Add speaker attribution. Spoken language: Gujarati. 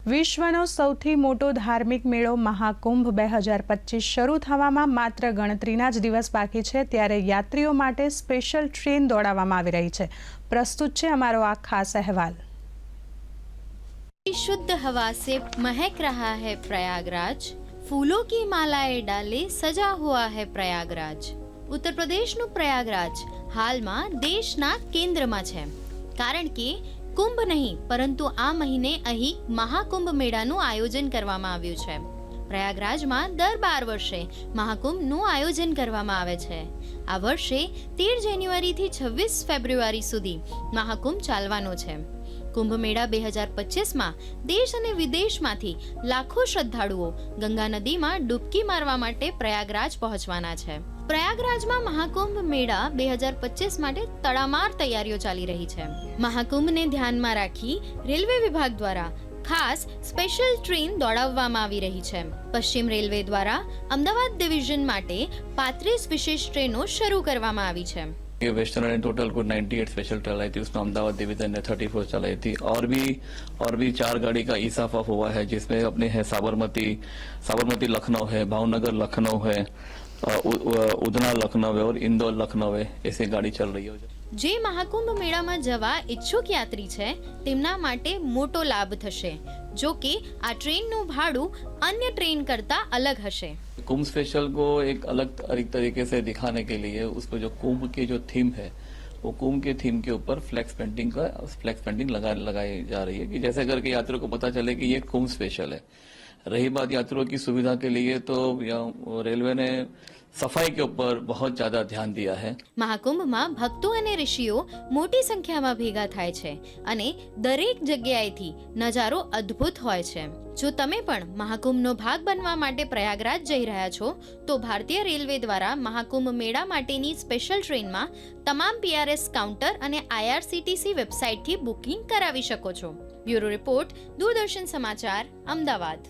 Speaker 1: વિશ્વનો સૌથી મોટો ધાર્મિક મેળો મહાકુંભ 2025 શરૂ થવામાં માત્ર ગણતરીના જ દિવસ બાકી છે, ત્યારે યાત્રીઓ માટે સ્પેશિયલ ટ્રેન દોડાવવામાં આવી રહી છે। પ્રસ્તુત છે અમારો આ ખાસ અહેવાલ।
Speaker 2: शुद्ध हवा से महक रहा है प्रयागराज, फूलों की मालाएं डाले सजा हुआ है प्रयागराज। उत्तर प्रदेशનું પ્રયાગરાજ હાલમાં દેશના કેન્દ્રમાં છે, કારણ કે કુંભ નહીં પરંતુ આ મહિને અહીં મહાકુંભ મેળાનું આયોજન કરવામાં આવ્યું છે। પ્રયાગરાજમાં દર 12 વર્ષે મહાકુંભનું આયોજન કરવામાં આવે છે। આ વર્ષે 13 જાન્યુઆરીથી 26 ફેબ્રુઆરી સુધી મહાકુંભ ચાલવાનો છે। કુંભ મેળા 2025માં દેશ અને વિદેશમાંથી લાખો શ્રદ્ધાળુઓ ગંગા નદીમાં ડૂબકી મારવા માટે પ્રયાગરાજ પહોંચવાના છે। પ્રયાગરાજમાં મહાકુંભ મેળા 2025 માટે તડામાર તૈયારીઓ ચાલી રહી છે। મહાકુંભને ધ્યાનમાં રાખી રેલવે વિભાગ દ્વારા ખાસ સ્પેશિયલ ટ્રેન દોડાવવામાં આવી રહી છે। પશ્ચિમ રેલવે દ્વારા અમદાવાદ ડિવિઝન માટે 35 વિશેષ ટ્રેનો શરૂ કરવામાં આવી છે।
Speaker 3: ये वेस्टर्न ने टोटल को 98 स्पेशल चलाई थी, उसमें अहमदाबाद डिवीजन ने 34 चलाई थी और भी 4 गाड़ी का इजाफा हुआ है, जिसमें अपने है साबरमती लखनऊ है, भावनगर लखनऊ है, उधना लखनऊ है और इंदौर लखनऊ है, ऐसे गाड़ी चल रही है।
Speaker 2: જે મહાકુંભ મેળામાં જવા ઈચ્છુક યાત્રી છે તેમના માટે મોટો લાભ થશે, જો કે આ ટ્રેનનું ભાડું અન્ય ટ્રેન કરતા અલગ હશે।
Speaker 3: कुंभ स्पेशल को एक अलग तरीके से दिखाने के लिए उसको जो कुंभ की जो थीम है, वो कुंभ के थीम के ऊपर फ्लैक्स पेंटिंग लगाई जा रही है, कि जैसे करके यात्रियों को पता चले कि ये कुंभ स्पेशल है। रही बात यात्रियों की सुविधा के लिए, तो रेलवे ने सफाई के ऊपर बहुत ज्यादा ध्यान दिया है।
Speaker 2: મહાકુંભમાં ભક્તો અને ઋષિઓ મોટી સંખ્યામાં ભેગા થાય છે અને દરેક જગ્યાએથી નજારો અદ્ભુત હોય છે। જો તમે પણ મહાકુંભનો ભાગ બનવા માટે પ્રયાગરાજ જઈ રહ્યા છો, તો ભારતીય રેલવે દ્વારા મહાકુંભ મેળા માટેની સ્પેશિયલ ટ્રેનમાં તમામ PRS કાઉન્ટર અને IRCTC વેબસાઇટથી બુકિંગ કરાવી શકો છો। બ્યુરો રિપોર્ટ, દૂરદર્શન સમાચાર, અમદાવાદ।